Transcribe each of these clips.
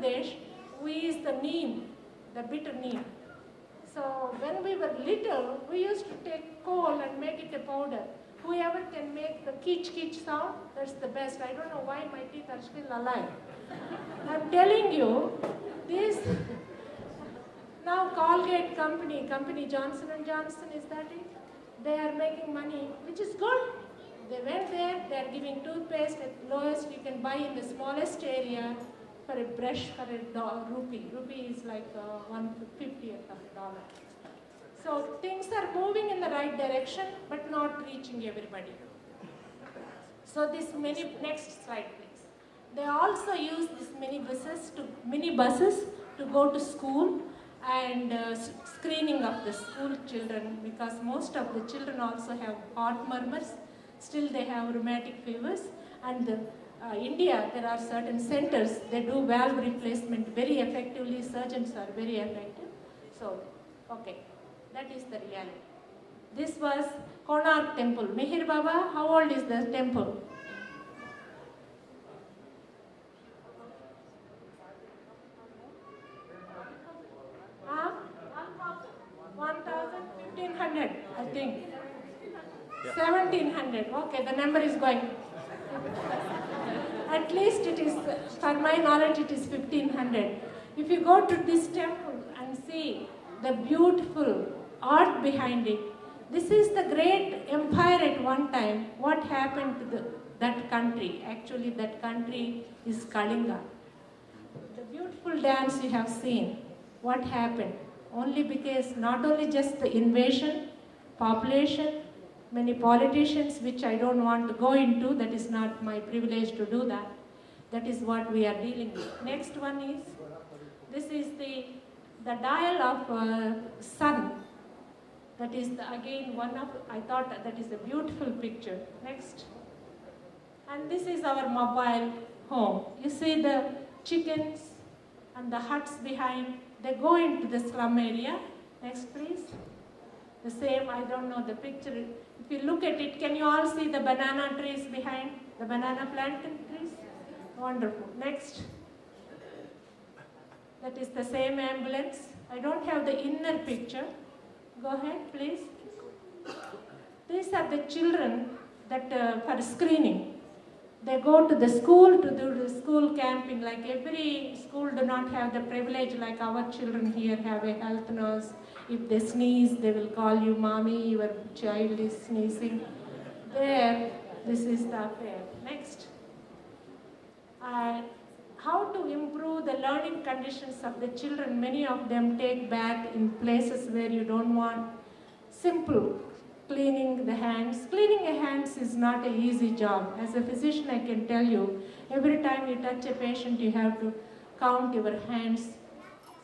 Pradesh, we use the neem, the bitter neem. So when we were little, we used to take coal and make it a powder. Whoever can make the kitch sound, that's the best. I don't know why my teeth are still alive. I'm telling you, this now Colgate company Johnson & Johnson, is that it? They are making money, which is good. They went there, they are giving toothpaste at lowest you can buy in the smallest area for a brush for a rupee. Rupee is like 1/50th of a dollar. So things are moving in the right direction, but not reaching everybody. So this next slide please. They also use these mini-buses to go to school and screening of the school children, because most of the children also have heart murmurs. Still they have rheumatic fevers, and India, there are certain centers, they do valve replacement very effectively, surgeons are very effective. So, okay, that is the reality. This was Konark temple. Mihir Baba, how old is the temple? Huh? 1,000, 1,500, I think. 1,700, okay, the number is going. At least it is, for my knowledge, it is 1,500. If you go to this temple and see the beautiful art behind it, this is the great empire at one time. What happened to that country? Actually, that country is Kalinga. The beautiful dance you have seen, what happened? Only because not only just the invasion, population, many politicians, which I don't want to go into, that is not my privilege to do that. That is what we are dealing with. Next one is, this is the dial of sun. That is again one of, I thought that is a beautiful picture. Next. And this is our mobile home. You see the chickens and the huts behind, they go into the slum area. Next please. The same, I don't know the picture. If you look at it, can you all see the banana trees behind? The banana plantain trees? Wonderful. Next. That is the same ambulance. I don't have the inner picture. Go ahead, please. These are the children that for screening. They go to the school to do the school camping. Like every school do not have the privilege like our children here have a health nurse. If they sneeze, they will call you, mommy, your child is sneezing. There, this is the affair. Next. How to improve the learning conditions of the children. Many of them take bath in places where you don't want. Simple. Cleaning the hands. Cleaning the hands is not an easy job. As a physician, I can tell you, every time you touch a patient, you have to count your hands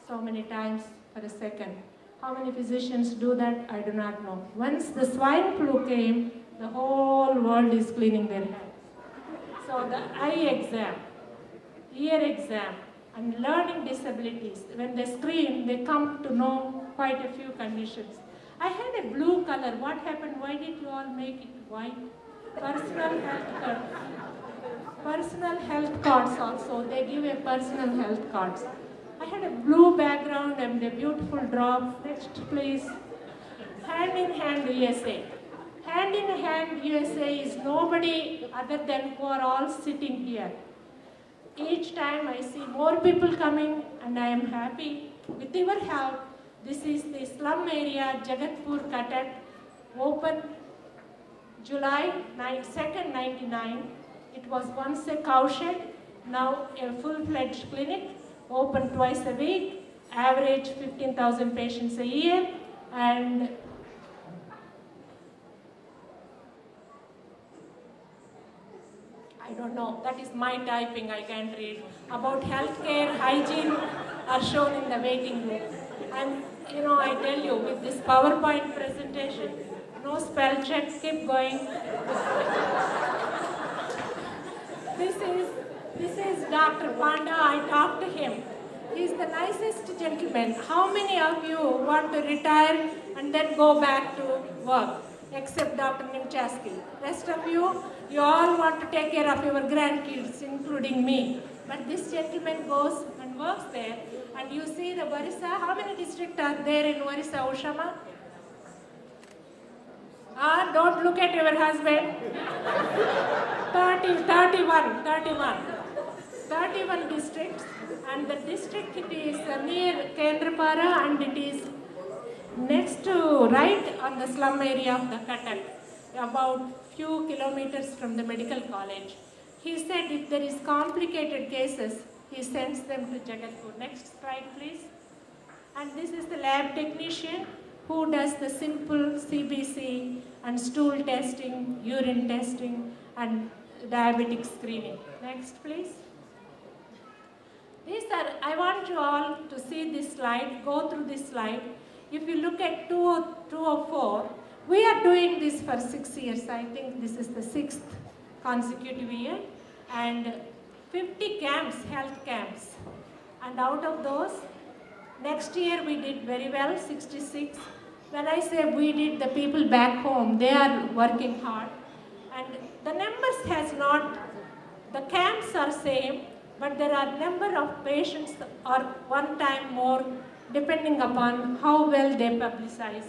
so many times per second. How many physicians do that? I do not know. Once the swine flu came, the whole world is cleaning their hands. So the eye exam, ear exam, and learning disabilities, when they screen, they come to know quite a few conditions. I had a blue color. What happened? Why did you all make it white? Personal health card. Personal health cards also. They give a personal health cards. I had a blue background and a beautiful drop. Next, please. Hand in Hand USA. Hand in Hand USA is nobody other than who are all sitting here. Each time I see more people coming, and I am happy. With your help, this is the slum area, Jagatpur, Cuttack, open July 2nd, 99. It was once a cowshed, now a full-fledged clinic, open twice a week, average 15,000 patients a year, and I don't know, that is my typing, I can't read. About healthcare, hygiene are shown in the waiting room. And you know, I tell you, with this PowerPoint presentation, no spell check, keep going. This is Dr. Panda, I talked to him. He's the nicest gentleman. How many of you want to retire and then go back to work? Except Dr. Nimchaski. Rest of you, you all want to take care of your grandkids, including me. But this gentleman goes and works there. And you see the Orissa, how many districts are there in Orissa, Ushama? Don't look at your husband. 31 districts, and the district it is near Kendrapara, and it is next to right on the slum area of the Cuttack, about few kilometers from the medical college. He said if there is complicated cases, he sends them to Jagatpur. Next slide, please. And this is the lab technician who does the simple CBC and stool testing, urine testing, and diabetic screening. Next, please. I want you all to see this slide, go through this slide. If you look at 204, we are doing this for 6 years. I think this is the 6th consecutive year. And 50 camps, health camps. And out of those, next year we did very well, 66. When I say we did, the people back home, they are working hard. And the numbers has not, the camps are same, but there are number of patients or one time more depending upon how well they publicize.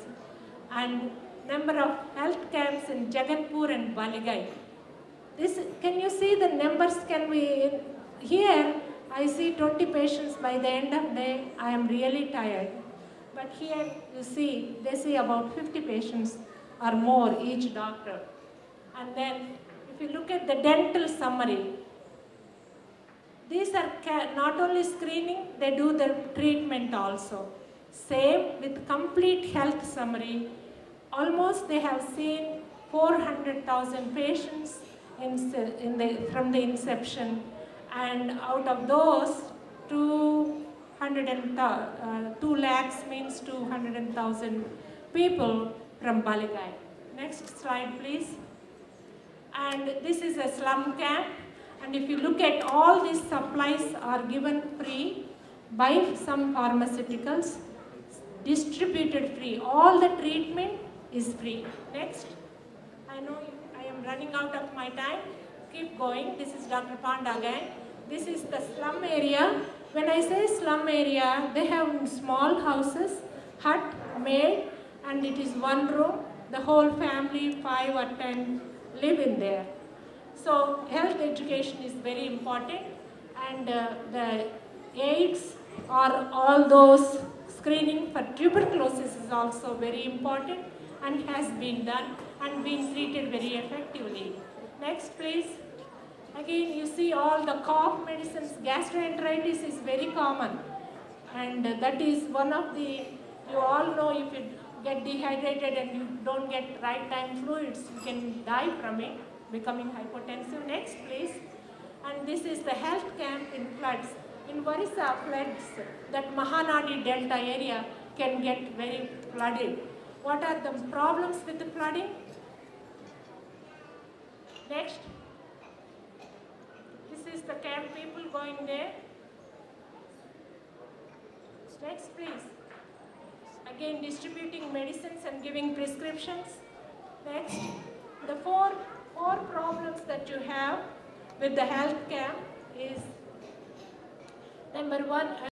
And number of health camps in Jagatpur and Baligai. Can you see the numbers? Here I see 20 patients by the end of the day. I am really tired. But here you see, they see about 50 patients or more each doctor. And then if you look at the dental summary, these are not only screening, they do the treatment also. Same with complete health summary. Almost they have seen 400,000 patients from the inception, and out of those, 2 lakhs means 200,000 people from Baligai. Next slide, please. And this is a slum camp. And if you look at all these supplies are given free by some pharmaceuticals, distributed free. All the treatment is free. Next. I know I am running out of my time. Keep going. This is Dr. Panda again. This is the slum area. When I say slum area, they have small houses, hut made, and it is one room. The whole family, 5 or 10, live in there. So health education is very important, and the AIDS or all those screening for tuberculosis is also very important and has been done and been treated very effectively. Next, please. Again, you see all the cough medicines. Gastroenteritis is very common, and that is one of the, you all know if you get dehydrated and you don't get right time fluids, you can die from it, becoming hypotensive. Next, please. And this is the health camp in floods. In Orissa floods, that Mahanadi Delta area can get very flooded. What are the problems with the flooding? Next. This is the camp people going there. Next, please. Again, distributing medicines and giving prescriptions. Next. The four problems that you have with the health camp is, number one,